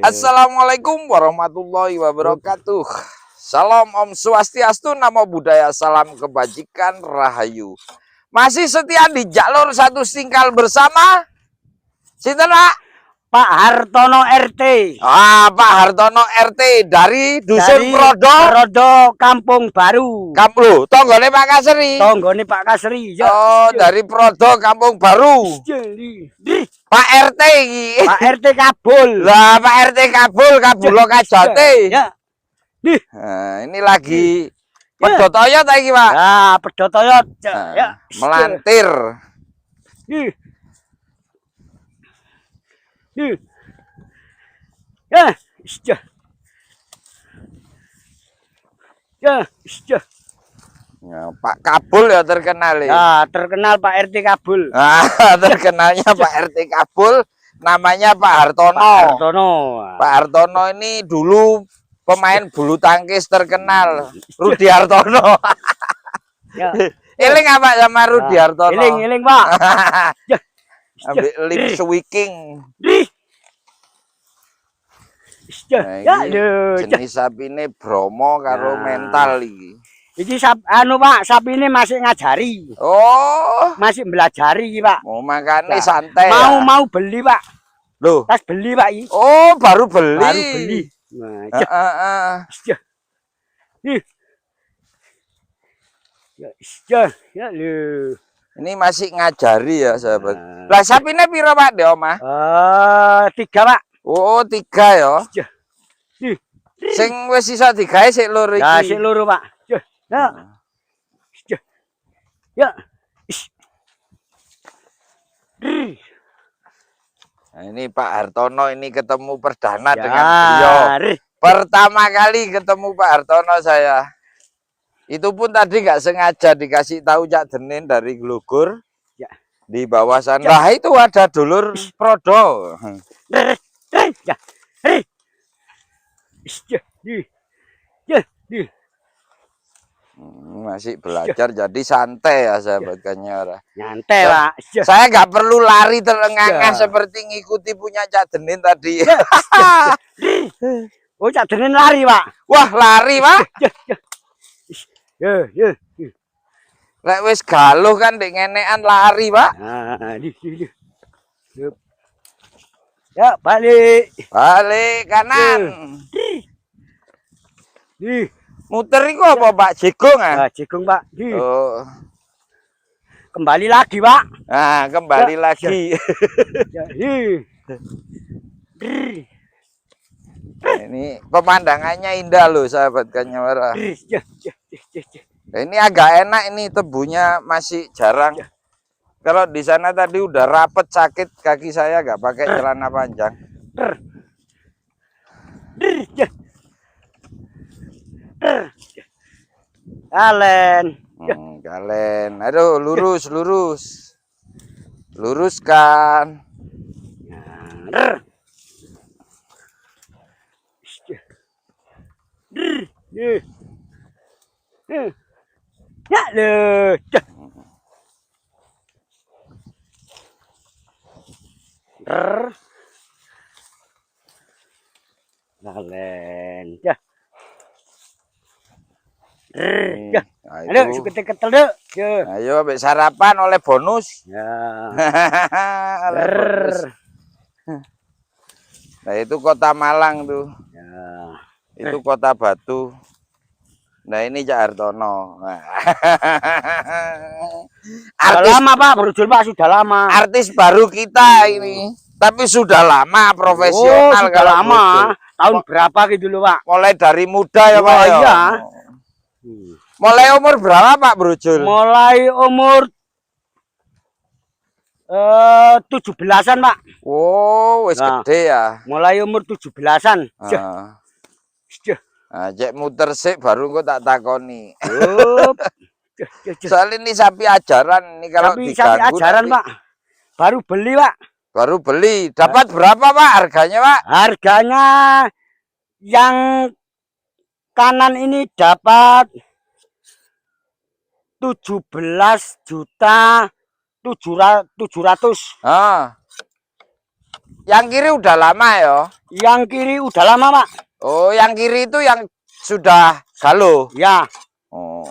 Assalamualaikum warahmatullahi wabarakatuh. Salam Om Swastiastu, Namo Buddhaya, salam kebajikan, rahayu. Masih setia di jalur satu singkal bersama sinten Pak Hartono RT. Pak Hartono RT dari Dusun Prodo Kampung Baru. Kampung tonggone Pak Kasri. Tonggone Pak Kasri. Ya, oh, dari Prodo Kampung Baru. Pak RT iki. Pak RT Kabul. Lah Pak RT Kabul, Kabulo Kajate. Ya. Nah, ini lagi pedot toyot iki, Pak. Ya, pedot toyot. Ya, melantir. Ya, Pak Kabul ya terkenal ya. Ya, terkenal Pak RT Kabul. Terkenalnya Pak RT Kabul, namanya Pak Hartono. Pak Hartono ini dulu pemain bulu tangkis terkenal, Rudi Hartono. Ya. Eling apa sama Rudi Hartono? Eling Pak. Ambek Lim Swiking. Nah, jenis sapine Bromo karo mental iki. Iki Pak, sapi ini masih ngajari. Oh, masih belajari iki, Pak. Mau makane santai. Mau beli, Pak. Loh, tas beli, Pak iki. Oh, baru beli. Baru beli. Nah, ya lho. Ini masih ngajari ya, sahabat. Lah sapine piro, Pak, Dek omah? 3, Pak. Oh, 3 ya. Sing wis iso digawe sik loro iki. Ya, sik loro, Pak. Ya. Ya. Nah, ini Pak Hartono ini ketemu perdana dengan beliau. Pertama kali ketemu Pak Hartono saya. Itu pun tadi nggak sengaja dikasih tahu Cak Denin dari Glogur. Ya. Di bawah sana. Nah, itu ada dulur Prodo. Masih belajar jadi santai ya sahabat Kanyara. Nyantai Pak. Saya nggak perlu lari terengah-engah seperti ngikuti punya Cak Denin tadi. Oh, Cak Denin lari Pak. Wah, lari Pak. Lek wis galuh kan dek ngenekan lari Pak. Ya, balik. Balik kanan. Muter itu apa Pak? Jegong ah? Jegong Pak. Oh. Kembali lagi Pak. Nah, kembali lagi. Ini pemandangannya indah loh sahabat Kanyara. Ini agak enak, ini tebunya masih jarang. Kalau di sana tadi udah rapet, sakit kaki saya, nggak pakai celana panjang. Kalen. Kalen. Aduh, lurus. Luruskan. Ya loh. Kalen. Ya. Ayo, ketel deh. Ayo, sarapan oleh bonus. Ya. Oleh bonus. Nah, itu Kota Malang tuh. Ya. Itu Kota Batu. Nah, ini Cak Hartono. Sudah lama Pak, berujul Pak, sudah lama. Artis baru kita ini. Tapi sudah lama profesional. Sudah lama. Tahun berapa gitu loh Pak? Mulai dari muda ya Pak. Iya. Mulai umur berapa Pak Brujul? Mulai umur 17-an Pak. Oh, wis gede ya. Mulai umur 17-an. Cek muter sik baru kok tak takoni. Soal ini sapi ajaran ini kalau sapi nanti... ajaran Pak. Baru beli Pak. Baru beli. Dapat berapa Pak harganya Pak? Harganya yang kanan ini dapat 17.700.000. Yang kiri udah lama ya? Yang kiri udah lama, Pak. Oh, yang kiri itu yang sudah galuh. Ya, Oh.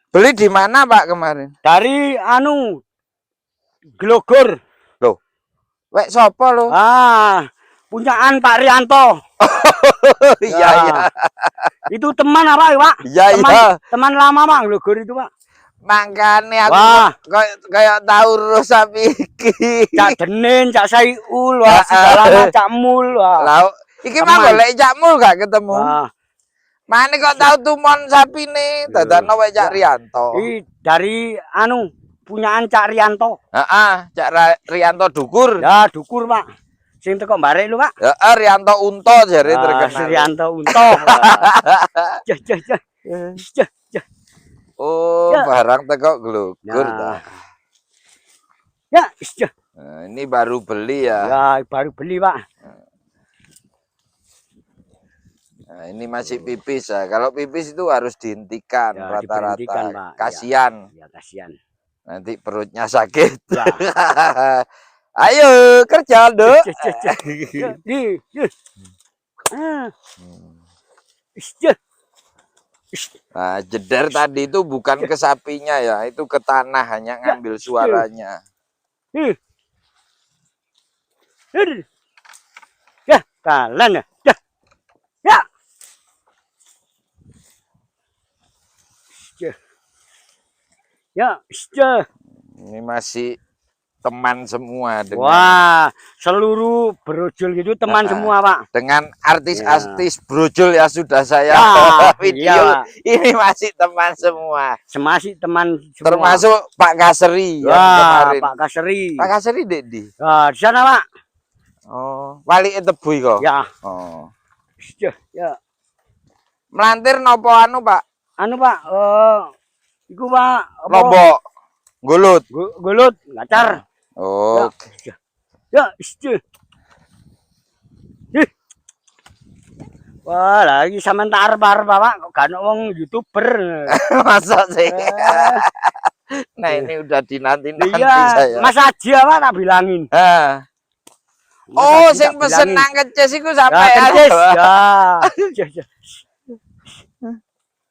Beli di mana, Pak, kemarin? dari Glogor. Loh. Wek sopo lo? Punyaan Pak Rianto. Iya, Ya. iya. Itu teman apa, Pak? Iya, Teman, iya. teman lama, Pak, Glogor itu, Pak. Makanya aku Wah. kayak tahu rusak iki. Cak Denin, Cak Saiul, wah, segalanya Cak Mul, wah. Lah, iki mah Teman. golek Cak Mul gak ketemu. Wah. Mana kok tahu tumon sapi nih, dadano wae Cak Rianto. Ini dari punyaan Cak Rianto. Heeh, Cak Rianto Dukur. Ya, Dukur, Pak. Sing teko barek lu, Pak. Heeh, Rianto Unto jare terkenal. Rianto Unto. Jah, jah, jah. Jah, jah. Oh, Ya. barang teko Glogor Nah. ta. Ya, jah. Nah, ini baru beli ya. Ya, baru beli, Pak. Nah, ini masih pipis ya. Kalau pipis itu harus dihentikan Ya, rata-rata. diberhentikan, Pak. Kasihan. Ya, kasihan. Nanti perutnya sakit. Ya. Ayo kerja, Dok. Jah, jah, jah. Ya, di, ya. Jah. Nah, jeder tadi itu bukan ke sapinya ya, itu ke tanah, hanya ngambil suaranya. Ya, kalan ya. Ya. Ya. Ya, ya. Ini masih teman semua dengan Wah, seluruh brojol gitu teman semua, Pak. dengan artis-artis brojol ya sudah saya Ya, video. iya, Pak. Ini masih teman semua. Semasih teman semua. Termasuk Pak Kaseri yang Wah, kemarin. Pak Kaseri. Pak Kaseri di. Nah, di sana, Pak. Oh, wali Tebu kok. Ya. Oh. Ya, ya. Melantir nopo anu, Pak? Pak, iku, Pak, apa? Lombok. Gulut. Gulut, ngacar. Oh. Ya, ya. Wah, lagi sama arep-arep, Pak, kok gak ono wong YouTuber. Masa sih? Nah, ini udah dinanti-nanti Iya, saya. Mas Aji, Pak, tak bilangin. Ah. Mas Oh, Aji sing tak pesen bilangin. nang keces iku Ya, sampai kecis. Ya. Ya.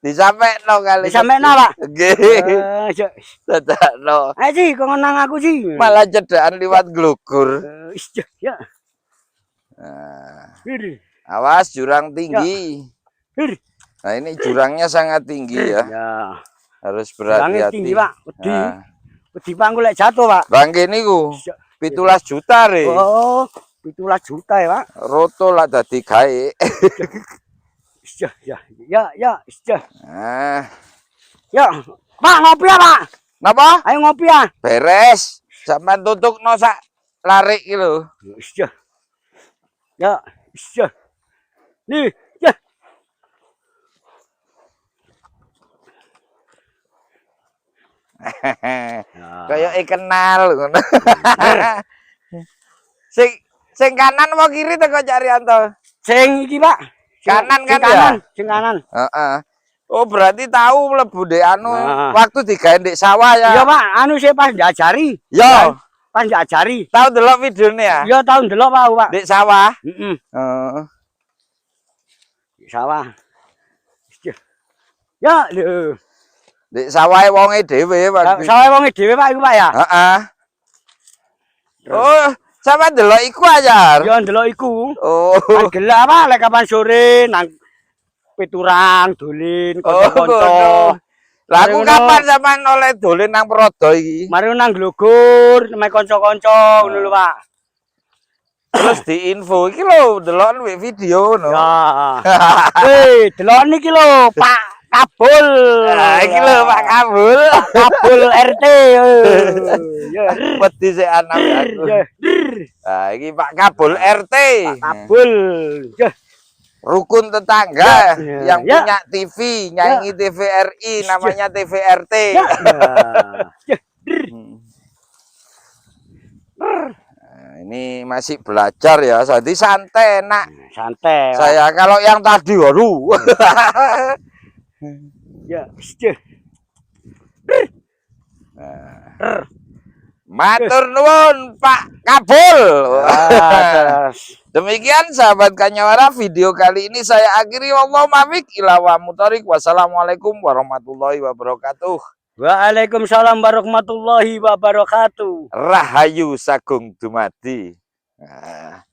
disampekno kali. Disampekno, Pak. Nggih. Ya. Dadakno. Ayo sih, kok nang aku sih. Malah cedaan liwat Glogor. Ya. Nah, Hir. awas jurang tinggi. Hir. Nah, ini jurangnya sangat tinggi ya. Ya. Harus Langit berhati-hati. tinggi, Pak. Wedi. Nah, Wedi Pak golek jatuh, Pak. bangke niku Ya. 17 juta re. Oh, 17 juta ya, Pak. Roto lah dadi gawe. Ya, ya, ya, ya, ya. Nah, Ya, Pak, ngopi ya, Pak. napa? Ayo ngopi ya. Beres. Sampeyan tutukno sak larik iki lho. Ya. Ya, ya. Nih, ya. Kayak kenal ngono. Sing kanan mau kiri teko Cak Rianto. Sing iki, Pak. Kanan kan kanan, ya? sing kanan. Heeh. Oh, berarti tahu mlebu ndek anu Nah. waktu digawe ndek sawah ya. Iya, Pak, saya pas diajari. Yo, Pas diajari. tahu delok videone ya? Iya, tahun delok, Pak. Ndek sawah. Heeh. Heeh. Sawah. Ya, lho. Ndek sawahe wonge dhewe, Pak. Sawah wong dhewe, Pak, iku, Pak ya. Heeh. Oh, sama delok iku aja. Ya ndelok iku. Oh. Kan gelap apa lek kapan sore nang piturang dolin kanca-kanca. Oh, lah aku Mari kapan ngono. sampean oleh dolen nang Prodo iki? Mari nang Glogor nang kanca-kanca ngono lho, Pak. Terus diinfo iki lho, delok video no. Ya. Delok niki lho, Pak Kabul. Nah, iki lho Pak Kabul. Kabul RT. Ya. Wedi sik anak aku. Ya. Nah, iki Pak Kabul RT. Kabul. Ya. Rukun tetangga Ya. yang Ya. punya TV, nyanyi TVRI, namanya TVRT. Ya. Ya. Nah, ini masih belajar ya, jadi santai nak. Santai. Pak. Saya kalau yang tadi, waduh. Ya. Ya. Matur nuwun Pak Kabul. Terus. Demikian sahabat Kanyawara, video kali ini saya akhiri. Wallahu muwaffiq ila muthoriq. Wassalamualaikum warahmatullahi wabarakatuh. Waalaikumsalam warahmatullahi wabarakatuh. Rahayu Sagung Dumadi. Nah.